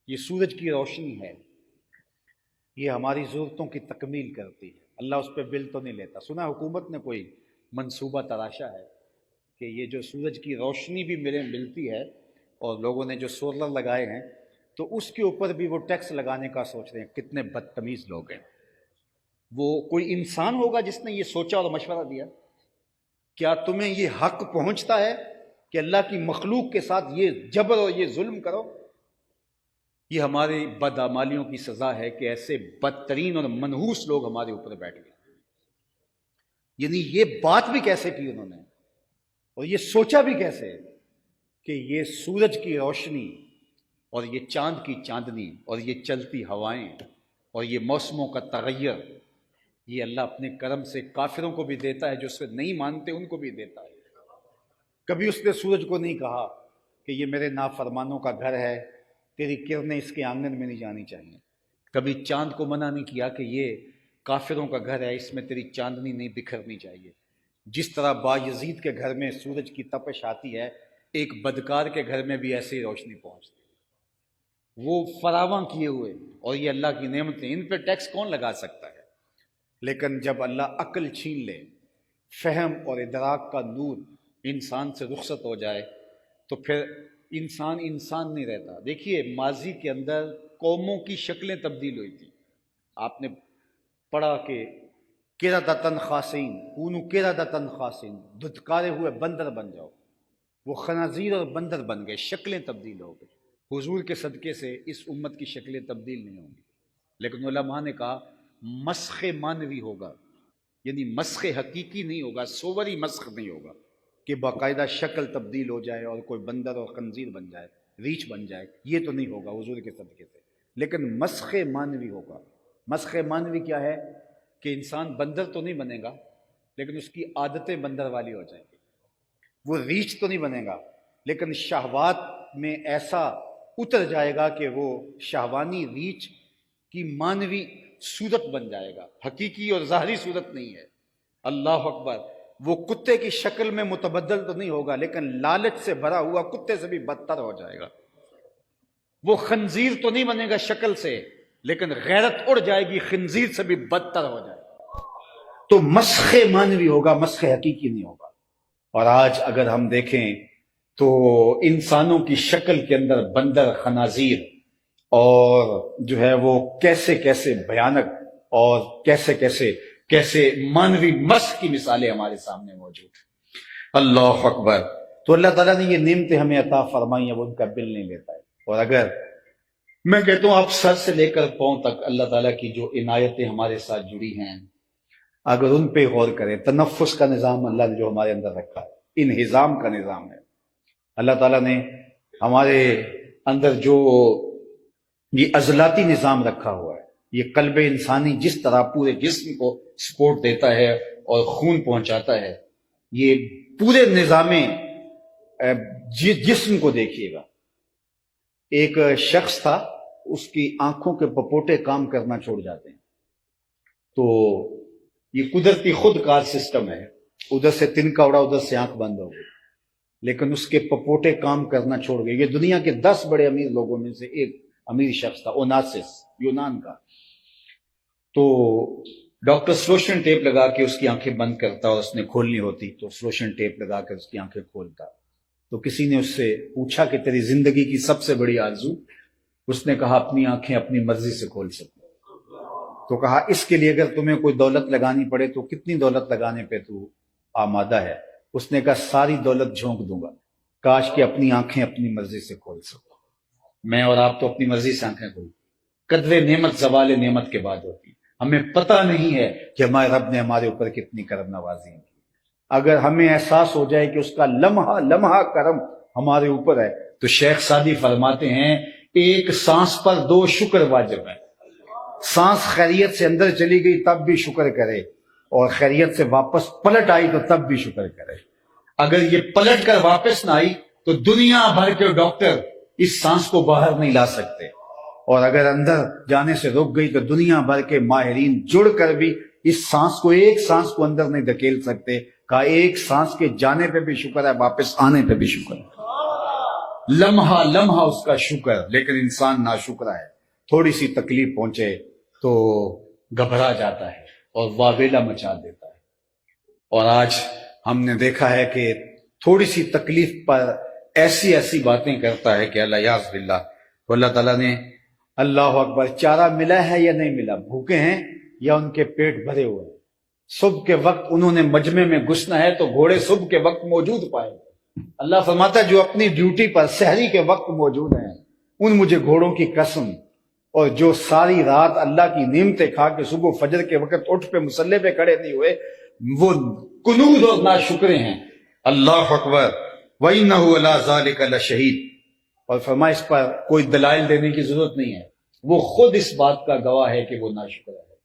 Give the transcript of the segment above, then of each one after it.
یہ سورج کی روشنی ہے، یہ ہماری ضرورتوں کی تکمیل کرتی ہے۔ اللہ اس پہ بل تو نہیں لیتا۔ سنا حکومت نے کوئی منصوبہ تراشا ہے کہ یہ جو سورج کی روشنی بھی ملتی ہے اور لوگوں نے جو سولر لگائے ہیں تو اس کے اوپر بھی وہ ٹیکس لگانے کا سوچ رہے ہیں۔ کتنے بدتمیز لوگ ہیں۔ وہ کوئی انسان ہوگا جس نے یہ سوچا اور مشورہ دیا؟ کیا تمہیں یہ حق پہنچتا ہے کہ اللہ کی مخلوق کے ساتھ یہ جبر اور یہ ظلم کرو؟ یہ ہماری بدعمالیوں کی سزا ہے کہ ایسے بدترین اور منحوس لوگ ہمارے اوپر بیٹھ گئے۔ یعنی یہ بات بھی کیسے کی انہوں نے اور یہ سوچا بھی کیسے کہ یہ سورج کی روشنی اور یہ چاند کی چاندنی اور یہ چلتی ہوائیں اور یہ موسموں کا تغیر، یہ اللہ اپنے کرم سے کافروں کو بھی دیتا ہے، جو اسے نہیں مانتے ان کو بھی دیتا ہے۔ کبھی اس نے سورج کو نہیں کہا کہ یہ میرے نافرمانوں کا گھر ہے، تیری کرنیں اس کے آنگن میں نہیں جانی چاہیے۔ کبھی چاند کو منع نہیں کیا کہ یہ کافروں کا گھر ہے، اس میں تیری چاندنی نہیں بکھرنی چاہیے۔ جس طرح بایزید کے گھر میں سورج کی تپش آتی ہے، ایک بدکار کے گھر میں بھی ایسی روشنی پہنچتی ہے۔ وہ فراواں کیے ہوئے اور یہ اللہ کی نعمتیں، ان پہ ٹیکس کون لگا سکتا ہے؟ لیکن جب اللہ عقل چھین لے، فہم اور ادراک کا نور انسان سے رخصت ہو جائے تو پھر انسان نہیں رہتا۔ دیکھیے ماضی کے اندر قوموں کی شکلیں تبدیل ہوئی تھی۔ آپ نے پڑھا کہ قردۃ خاسئین کونوا قردۃ خاسئین، دھتکارے ہوئے بندر بن جاؤ۔ وہ خنازیر اور بندر بن گئے، شکلیں تبدیل ہو گئی۔ حضور کے صدقے سے اس امت کی شکلیں تبدیل نہیں ہوں گی، لیکن علماء نے کہا مسخ معنوی ہوگا، یعنی مسخ حقیقی نہیں ہوگا، صوری مسخ نہیں ہوگا کہ باقاعدہ شکل تبدیل ہو جائے اور کوئی بندر اور خنزیر بن جائے، ریچھ بن جائے، یہ تو نہیں ہوگا حضور کے صدقے سے، لیکن مسخ معنوی ہوگا۔ مسخ معنوی کیا ہے؟ کہ انسان بندر تو نہیں بنے گا لیکن اس کی عادتیں بندر والی ہو جائیں گی۔ وہ ریچھ تو نہیں بنے گا لیکن شہوات میں ایسا اتر جائے گا کہ وہ شہوانی ریچھ کی معنوی صورت بن جائے گا، حقیقی اور ظاہری صورت نہیں ہے۔ اللہ اکبر۔ وہ کتے کی شکل میں متبدل تو نہیں ہوگا لیکن لالچ سے بھرا ہوا کتے سے بھی بدتر ہو جائے گا۔ وہ خنزیر تو نہیں بنے گا شکل سے لیکن غیرت اڑ جائے گی، خنزیر سے بھی بدتر ہو جائے گا۔ تو مسخ معنوی ہوگا، مسخ حقیقی نہیں ہوگا۔ اور آج اگر ہم دیکھیں تو انسانوں کی شکل کے اندر بندر، خنازیر اور جو ہے وہ کیسے کیسے بھیانک اور کیسے مانوی مسخ کی مثالیں ہمارے سامنے موجود ہیں۔ اللہ اکبر۔ تو اللہ تعالیٰ نے یہ نعمتیں ہمیں عطا فرمائی ہیں، وہ ان کا بل نہیں لیتا ہے۔ اور اگر میں کہتا ہوں آپ سر سے لے کر پاؤں تک اللہ تعالیٰ کی جو عنایتیں ہمارے ساتھ جڑی ہیں، اگر ان پہ غور کریں، تنفس کا نظام اللہ نے جو ہمارے اندر رکھا ہے، انہضام کا نظام ہے، اللہ تعالیٰ نے ہمارے اندر جو یہ عضلاتی نظام رکھا ہوا ہے، یہ قلب انسانی جس طرح پورے جسم کو سپورٹ دیتا ہے اور خون پہنچاتا ہے، یہ پورے نظام جسم کو دیکھیے گا۔ ایک شخص تھا، اس کی آنکھوں کے پپوٹے کام کرنا چھوڑ جاتے ہیں، تو یہ قدرتی خود کار سسٹم ہے، ادھر سے تنکا اڑا، ادھر سے آنکھ بند ہو گئی، لیکن اس کے پپوٹے کام کرنا چھوڑ گئے۔ یہ دنیا کے 10 بڑے امیر لوگوں میں سے ایک امیر شخص تھا، اوناسس، یونان کا۔ تو ڈاکٹر سلوشن ٹیپ لگا کے اس کی آنکھیں بند کرتا اور اس نے کھولنی ہوتی تو سلوشن ٹیپ لگا کر اس کی آنکھیں کھولتا۔ تو کسی نے اس سے پوچھا کہ تیری زندگی کی سب سے بڑی آرزو؟ اس نے کہا اپنی آنکھیں اپنی مرضی سے کھول سکوں۔ تو کہا اس کے لیے اگر تمہیں کوئی دولت لگانی پڑے تو کتنی دولت لگانے پہ تو آمادہ ہے؟ اس نے کہا ساری دولت جھونک دوں گا، کاش کہ اپنی آنکھیں اپنی مرضی سے کھول سکوں۔ میں اور آپ تو اپنی مرضی سے آنکھیں کھول، قدر نعمت زوال نعمت کے بعد ہوتی، ہمیں پتہ نہیں ہے کہ ہمارے رب نے ہمارے اوپر کتنی کرم نوازی ہے۔ اگر ہمیں احساس ہو جائے کہ اس کا لمحہ لمحہ کرم ہمارے اوپر ہے تو شیخ سعدی فرماتے ہیں ایک سانس پر 2 شکر واجب ہے۔ سانس خیریت سے اندر چلی گئی تب بھی شکر کرے، اور خیریت سے واپس پلٹ آئی تو تب بھی شکر کرے۔ اگر یہ پلٹ کر واپس نہ آئی تو دنیا بھر کے ڈاکٹر اس سانس کو باہر نہیں لا سکتے، اور اگر اندر جانے سے رک گئی تو دنیا بھر کے ماہرین جڑ کر بھی اس سانس کو، ایک سانس کو اندر نہیں دھکیل سکتے۔ کہا ایک سانس کے جانے پہ بھی شکر ہے، واپس آنے پہ بھی شکر ہے۔ لمحہ لمحہ اس کا شکر، لیکن انسان ناشکرا ہے، تھوڑی سی تکلیف پہنچے تو گھبرا جاتا ہے اور واویلا مچا دیتا ہے۔ اور آج ہم نے دیکھا ہے کہ تھوڑی سی تکلیف پر ایسی ایسی باتیں کرتا ہے کہ اللہ یاذ باللہ، تو اللہ تعالیٰ نے اللہ اکبر چارہ ملا ہے یا نہیں ملا، بھوکے ہیں یا ان کے پیٹ بھرے ہوئے ہیں، صبح کے وقت انہوں نے مجمع میں گھسنا ہے تو گھوڑے صبح کے وقت موجود پائے۔ اللہ فرماتا ہے جو اپنی ڈیوٹی پر سحری کے وقت موجود ہیں ان مجھے گھوڑوں کی قسم، اور جو ساری رات اللہ کی نعمتیں کھا کے صبح فجر کے وقت اٹھ پہ مصلی پہ کھڑے نہیں ہوئے، وہ کنود اور ناشکرے ہیں۔ اللہ اکبر، وَإِنَّهُ عَلَىٰ ذَلِكَ لَشَهِيدٌ۔ اور فرمایا اس پر کوئی دلائل دینے کی ضرورت نہیں ہے، وہ خود اس بات کا گواہ ہے کہ وہ ناشکر ہے۔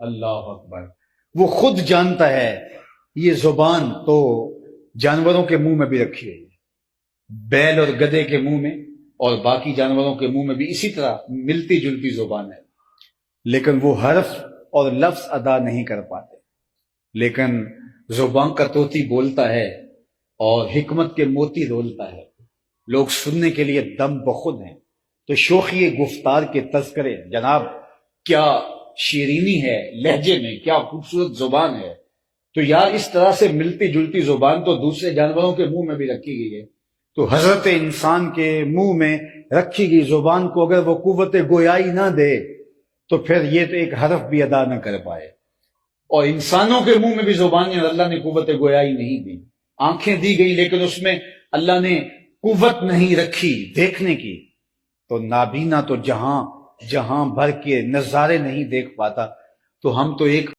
اللہ اکبر، وہ خود جانتا ہے۔ یہ زبان تو جانوروں کے منہ میں بھی رکھی ہے، بیل اور گدھے کے منہ میں اور باقی جانوروں کے منہ میں بھی اسی طرح ملتی جلتی زبان ہے، لیکن وہ حرف اور لفظ ادا نہیں کر پاتے۔ لیکن زبان کا طوطی بولتا ہے اور حکمت کے موتی رولتا ہے، لوگ سننے کے لیے دم بخود ہیں۔ تو شوخی گفتار کے تذکرے، جناب کیا شیرینی ہے لہجے میں، کیا خوبصورت زبان ہے۔ تو یار اس طرح سے ملتی جلتی زبان تو دوسرے جانوروں کے منہ میں بھی رکھی گئی ہے، تو حضرت انسان کے منہ میں رکھی گئی زبان کو اگر وہ قوت گویائی نہ دے تو پھر یہ تو ایک حرف بھی ادا نہ کر پائے۔ اور انسانوں کے منہ میں بھی زبان ہے، اللہ نے قوت گویائی نہیں دی، آنکھیں دی گئی لیکن اس میں اللہ نے قوت نہیں رکھی دیکھنے کی، تو نابینا تو جہاں بھر کے نظارے نہیں دیکھ پاتا، تو ہم تو ایک